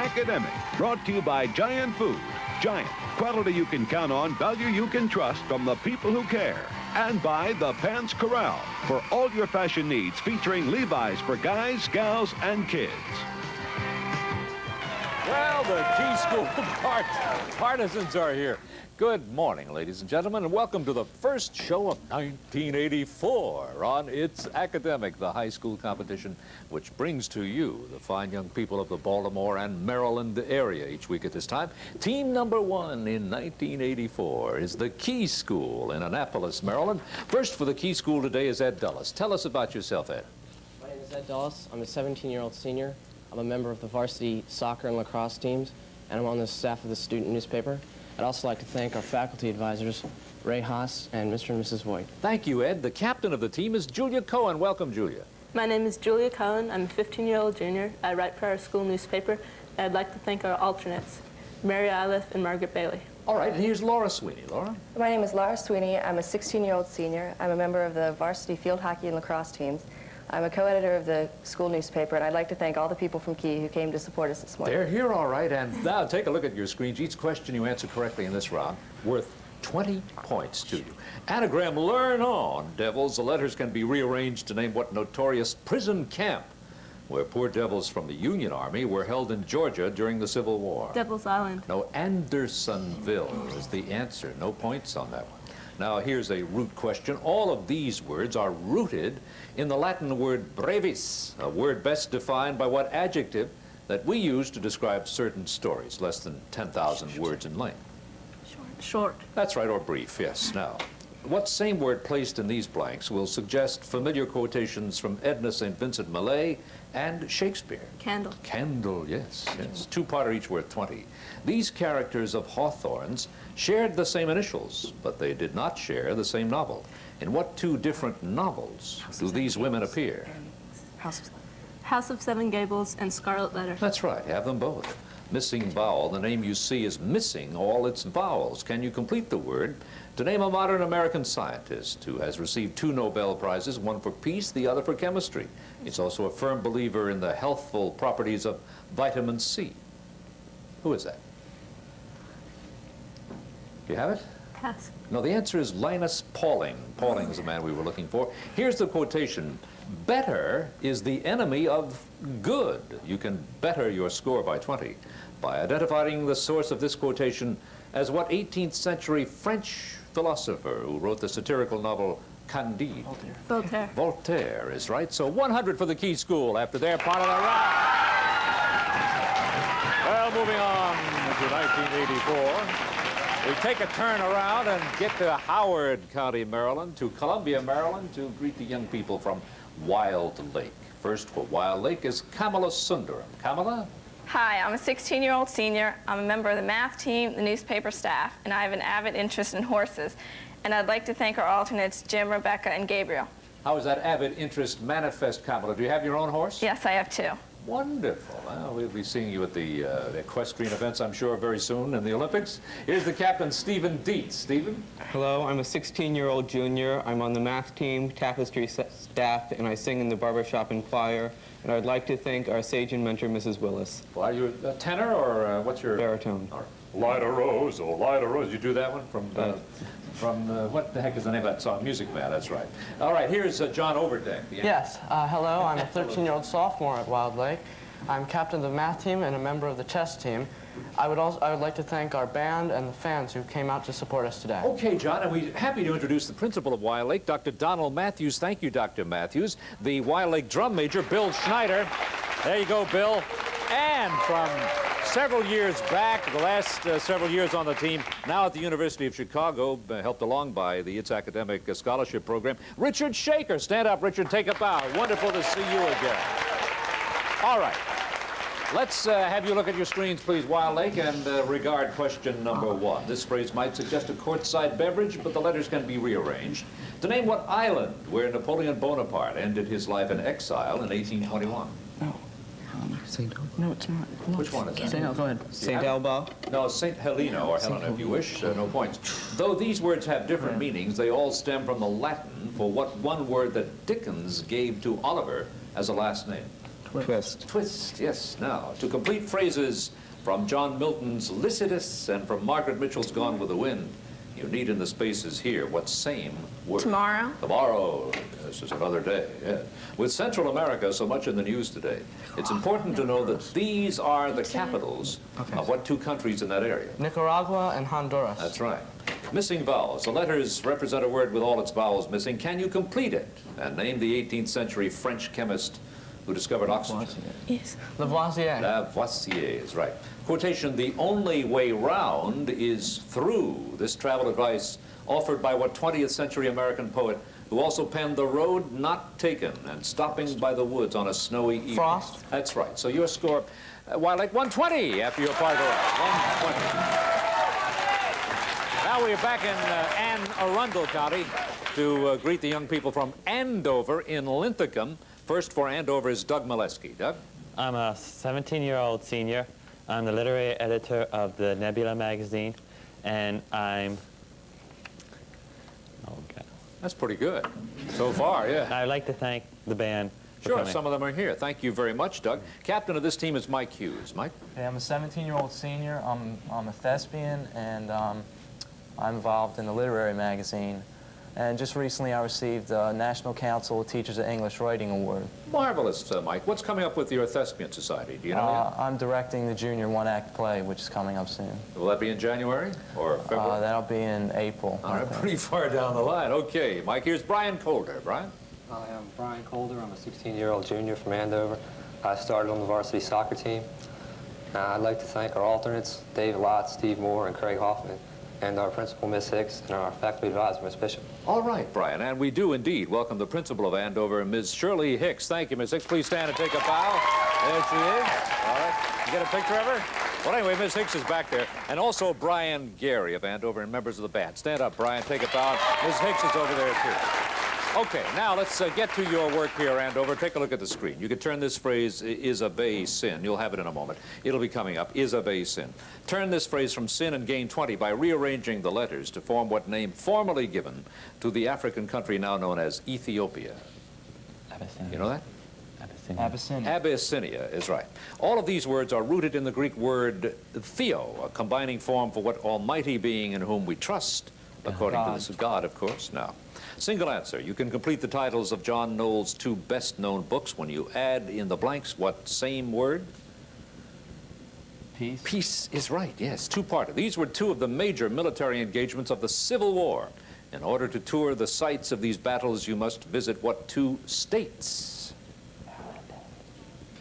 Academic, brought to you by Giant Food. Giant, quality you can count on, value you can trust from the people who care. And by the Pants Corral, for all your fashion needs, featuring Levi's for guys, gals, and kids. Well, the Key School partisans are here. Good morning, ladies and gentlemen, and welcome to the first show of 1984 on It's Academic, the high school competition which brings to you the fine young people of the Baltimore and Maryland area each week at this time. Team number one in 1984 is the Key School in Annapolis, Maryland. First for the Key School today is Ed Dulles. Tell us about yourself, Ed. My name is Ed Dulles. I'm a 17-year-old senior. I'm a member of the varsity soccer and lacrosse teams, and I'm on the staff of the student newspaper. I'd also like to thank our faculty advisors, Ray Haas and Mr. and Mrs. Voigt. Thank you, Ed. The captain of the team is Julia Cohen. Welcome, Julia. My name is Julia Cohen. I'm a 15-year-old junior. I write for our school newspaper. And I'd like to thank our alternates, Mary Iliff and Margaret Bailey. All right, and here's Laura Sweeney. Laura? My name is Laura Sweeney. I'm a 16-year-old senior. I'm a member of the varsity field hockey and lacrosse teams. I'm a co-editor of the school newspaper, and I'd like to thank all the people from Key who came to support us this morning. They're here, all right, and now take a look at your screens. Each question you answer correctly in this round worth 20 points to you. Anagram, learn on, devils. The letters can be rearranged to name what notorious prison camp where poor devils from the Union Army were held in Georgia during the Civil War. Devil's Island. No, Andersonville is the answer. No points on that one. Now, here's a root question. All of these words are rooted in the Latin word brevis, a word best defined by what adjective that we use to describe certain stories, less than 10,000 words in length. Short. That's right, or brief, yes. Now, what same word placed in these blanks will suggest familiar quotations from Edna St. Vincent Millay and Shakespeare? Candle. Candle, yes, yes. Two-parter each worth 20. These characters of Hawthorne's shared the same initials, but they did not share the same novel. In what two different novels do these women appear? House of Seven Gables and Scarlet Letter. That's right, have them both. Missing vowel, the name you see is missing all its vowels. Can you complete the word to name a modern American scientist who has received 2 Nobel Prizes, one for peace, the other for chemistry? He's also a firm believer in the healthful properties of vitamin C. Who is that? Do you have it? Pass. No, the answer is Linus Pauling. Pauling is the man we were looking for. Here's the quotation. Better is the enemy of good. You can better your score by 20 by identifying the source of this quotation as what 18th century French philosopher who wrote the satirical novel Candide. Voltaire. Voltaire is right. So 100 for the Key School after their part of the round. Well, moving on to 1984. We take a turn around and get to Howard County, Maryland, to Columbia, Maryland, to greet the young people from Wilde Lake. First for Wilde Lake is Kamala Sundaram. Kamala? Hi, I'm a 16-year-old senior. I'm a member of the math team, the newspaper staff, and I have an avid interest in horses. And I'd like to thank our alternates, Jim, Rebecca, and Gabriel. How is that avid interest manifest, Kamala? Do you have your own horse? Yes, I have 2. Wonderful. Well, we'll be seeing you at the equestrian events, I'm sure, very soon in the Olympics. Here's the captain, Stephen Dietz. Stephen? Hello, I'm a 16-year-old junior. I'm on the math team, tapestry staff, and I sing in the barbershop and choir. And I'd like to thank our sage and mentor, Mrs. Willis. Well, are you a tenor, or what's your... Baritone. Light a rose, oh, light a rose. You do that one from what the heck is the name of that song? Music Man, that's right. All right, here's John Overdeck. Yes, hello, I'm a 13-year-old sophomore at Wilde Lake. I'm captain of the math team and a member of the chess team. I would like to thank our band and the fans who came out to support us today. Okay, John, and we're happy to introduce the principal of Wilde Lake, Dr. Donald Matthews. Thank you, Dr. Matthews. The Wilde Lake drum major, Bill Schneider. There you go, Bill. And from several years back, the last several years on the team, now at the University of Chicago, helped along by the It's Academic Scholarship Program, Richard Shaker. Stand up, Richard, take a bow. Wonderful to see you again. All right. Let's have you look at your screens, please, Wilde Lake, and regard question number 1. This phrase might suggest a courtside beverage, but the letters can be rearranged. To name what island where Napoleon Bonaparte ended his life in exile in 1821. No. No, it's not. Which one is that? St. Go ahead. St. Elba? No, St. Helena or Helena, if you wish. No points. Though these words have different meanings, they all stem from the Latin for what one word that Dickens gave to Oliver as a last name. Twist. Twist, yes. Now, to complete phrases from John Milton's Lycidas and from Margaret Mitchell's Gone with the Wind, you need in the spaces here what same word? Tomorrow. Tomorrow. This is another day, yeah. With Central America so much in the news today, it's important to know that these are the capitals of what two countries in that area? Nicaragua and Honduras. That's right. Missing vowels. The letters represent a word with all its vowels missing. Can you complete it? And name the 18th century French chemist who discovered oxygen. Yes. Lavoisier. Lavoisier is right. Quotation, the only way round is through. This travel advice offered by what 20th century American poet who also penned The Road Not Taken and Stopping by the Woods on a Snowy Evening. Frost. That's right. So your score, Wilde Lake, 120 after your part of the round. 120. Now we are back in Anne Arundel County to greet the young people from Andover in Linthicum. First for Andover is Doug Molesky. Doug? I'm a 17-year-old senior. I'm the literary editor of the Nebula magazine, and I'm... Oh, God. That's pretty good so far, yeah. I'd like to thank the band for Sure, coming. some of them are here. Thank you very much, Doug. Captain of this team is Mike Hughes. Mike? Okay, I'm a 17-year-old senior. I'm a thespian, and I'm involved in the literary magazine. And just recently I received the National Council of Teachers of English Writing Award. Marvelous, Mike. What's coming up with your Thespian Society? Do you know yet? I'm directing the junior one-act play, which is coming up soon. Will that be in January or February? That'll be in April. All right, pretty far down the line. Okay, Mike, here's Brian Colder. Brian? Hi, I'm Brian Colder. I'm a 16-year-old junior from Andover. I started on the varsity soccer team. I'd like to thank our alternates, Dave Lott, Steve Moore, and Craig Hoffman, and our principal, Miss Hicks, and our faculty advisor, Miss Bishop. All right, Brian, and we do indeed welcome the principal of Andover, Ms. Shirley Hicks. Thank you, Ms. Hicks. Please stand and take a bow. There she is. All right. You get a picture of her? Well, anyway, Ms. Hicks is back there. And also Brian Gary of Andover and members of the band. Stand up, Brian. Take a bow. Ms. Hicks is over there, too. Okay, now let's get to your work here, Andover. Take a look at the screen. You can turn this phrase, is obey sin. You'll have it in a moment. It'll be coming up, is obey sin. Turn this phrase from sin and gain 20 by rearranging the letters to form what name formerly given to the African country now known as Ethiopia. Abyssinia. You know that? Abyssinia. Abyssinia. Abyssinia is right. All of these words are rooted in the Greek word theo, a combining form for what almighty being in whom we trust, according to this God, of course. Now, single answer. You can complete the titles of John Knowles' two best-known books when you add in the blanks what same word? Peace. Peace is right, yes, two-parter. These were two of the major military engagements of the Civil War. In order to tour the sites of these battles, you must visit what two states?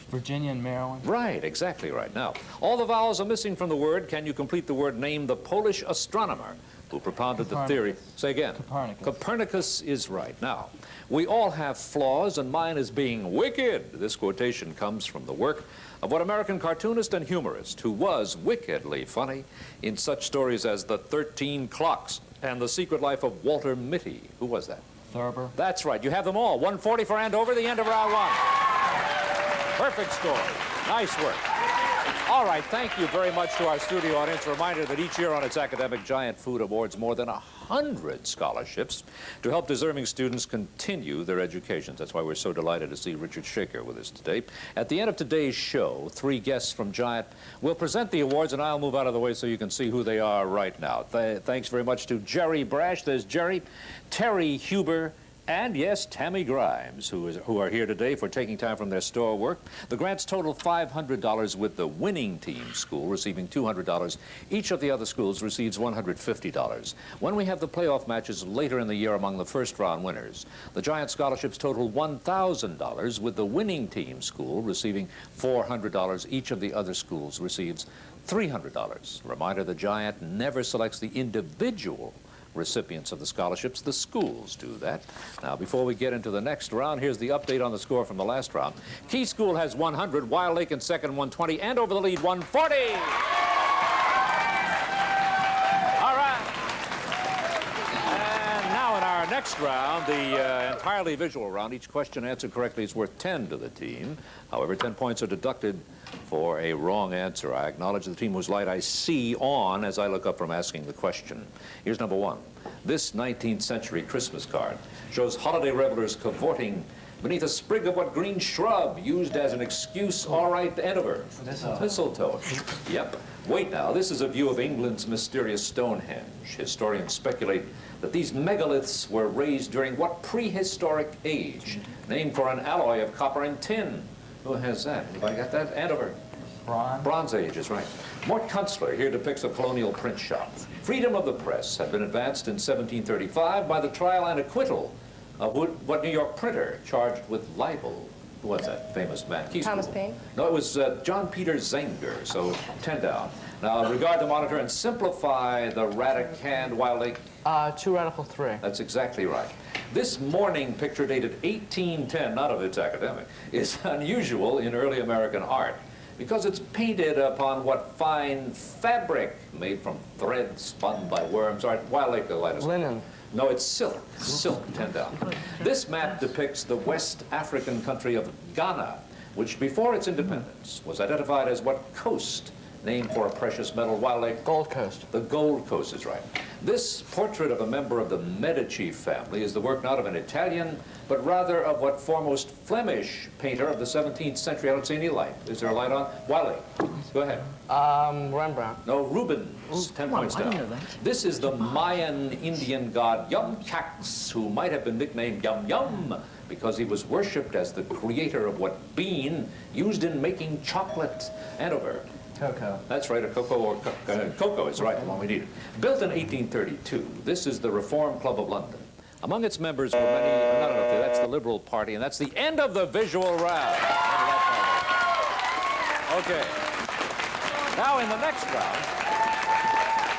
Virginia and Maryland. Right, exactly right. Now, all the vowels are missing from the word. Can you complete the word name the Polish astronomer who propounded the theory? Say again. Copernicus. Copernicus is right. Now, we all have flaws, and mine is being wicked. This quotation comes from the work of what American cartoonist and humorist who was wickedly funny in such stories as The 13 Clocks and The Secret Life of Walter Mitty. Who was that? Thurber. That's right. You have them all. 140 for Andover, the end of round one. Perfect score. Nice work. All right, thank you very much to our studio audience. A reminder that each year on its academic Giant Food awards more than 100 scholarships to help deserving students continue their educations. That's why we're so delighted to see Richard Shaker with us today. At the end of today's show, three guests from Giant will present the awards, and I'll move out of the way so you can see who they are right now. Thanks very much to Jerry Brash. There's Jerry, Terry Huber, and yes, Tammy Grimes, who are here today for taking time from their store work. The grants total $500 with the winning team school receiving $200. Each of the other schools receives $150. When we have the playoff matches later in the year among the first round winners, the Giant scholarships total $1,000 with the winning team school receiving $400. Each of the other schools receives $300. Reminder, the Giant never selects the individual recipients of the scholarships. The schools do that. Now, before we get into the next round, here's the update on the score from the last round. Key School has 100, Wilde Lake in second, 120, and over the lead, 140. All right. And now in our next round, the entirely visual round, each question answered correctly is worth 10 to the team. However, 10 points are deducted for a wrong answer. I acknowledge the team whose light I see on as I look up from asking the question. Here's number one. This 19th century Christmas card shows holiday revelers cavorting Beneath a sprig of what green shrub used as an excuse? All right, Andover. Mistletoe. Yep. Wait now, this is a view of England's mysterious Stonehenge. Historians speculate that these megaliths were raised during what prehistoric age? Named for an alloy of copper and tin. Who has that? Anybody got that? Andover. Bronze. Bronze Age is right. Mort Kunstler here depicts a colonial print shop. Freedom of the press had been advanced in 1735 by the trial and acquittal of what New York printer charged with libel? Who was that famous man? Thomas Paine? No, it was John Peter Zenger, so 10 down. Now, regard the monitor and simplify the Radicand Wilde Lake. 2 radical 3. That's exactly right. This morning picture dated 1810, none of it's academic, is unusual in early American art because it's painted upon what fine fabric made from thread spun by worms. All right, Wilde Lake, light us. Linen. No, it's silk. Silk, 10 down. This map depicts the West African country of Ghana, which before its independence was identified as what coast? Named for a precious metal. Wilde Lake. Gold Coast. The Gold Coast is right. This portrait of a member of the Medici family is the work not of an Italian, but rather of what foremost Flemish painter of the 17th century. I don't see any light. Is there a light on? Wilde. Go ahead. Rembrandt. No, Rubens. 10 points down. This is the Mayan Indian god Yum Cax, who might have been nicknamed Yum Yum because he was worshipped as the creator of what bean used in making chocolate. Andover. Cocoa. That's right, a cocoa or cocoa is right, the one we needed. Built in 1832, this is the Reform Club of London. Among its members were many, not enough, that's the Liberal Party, and that's the end of the visual round. Okay. Now in the next round,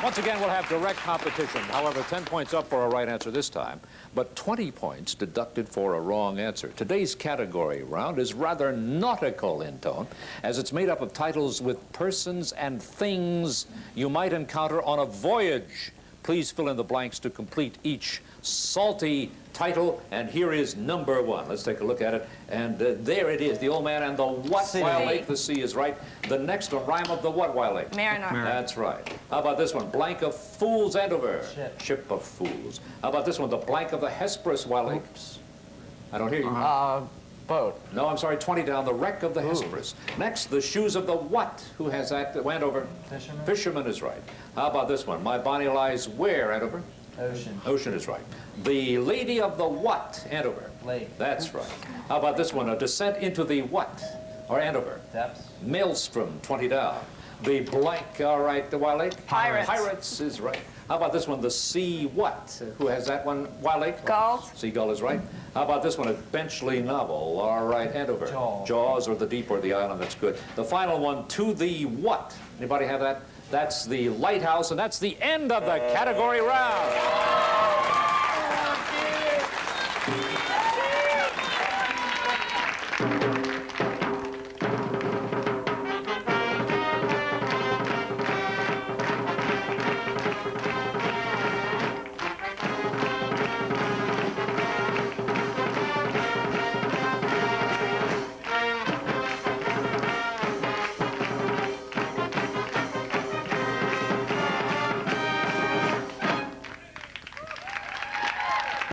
once again we'll have direct competition. However, 10 points up for a right answer this time, but 20 points deducted for a wrong answer. Today's category round is rather nautical in tone, as it's made up of titles with persons and things you might encounter on a voyage. Please fill in the blanks to complete each salty title, and here is number 1. Let's take a look at it, and there it is, the old man and the what Wilde Lake. The sea is right. The next one, rhyme of the what Wilde Lake? Mariner. That's right. How about this one, blank of fools Andover? Ship. Ship of fools. How about this one, the blank of the Hesperus Wilde Lake? Oops. I don't hear you. Boat. No, I'm sorry, 20 down, the wreck of the Hesperus. Next, the shoes of the what? Who has that? Andover? Fisherman. Fisherman is right. How about this one, my bonnie lies where, Andover? Ocean. Ocean is right. The lady of the what, Andover? Lake. That's right. How about this one, a descent into the what? Or Andover? Depths. Maelstrom, 20 down. The blank, all right, the Wilde Lake? Pirates. Pirates is right. How about this one, the sea what? Who has that one, Wilde Lake? Gulls. Seagull is right. How about this one, a Benchley novel? All right, Andover. Jaws. Jaws or the deep or the island, that's good. The final one, to the what? Anybody have that? That's the lighthouse, and that's the end of the category round.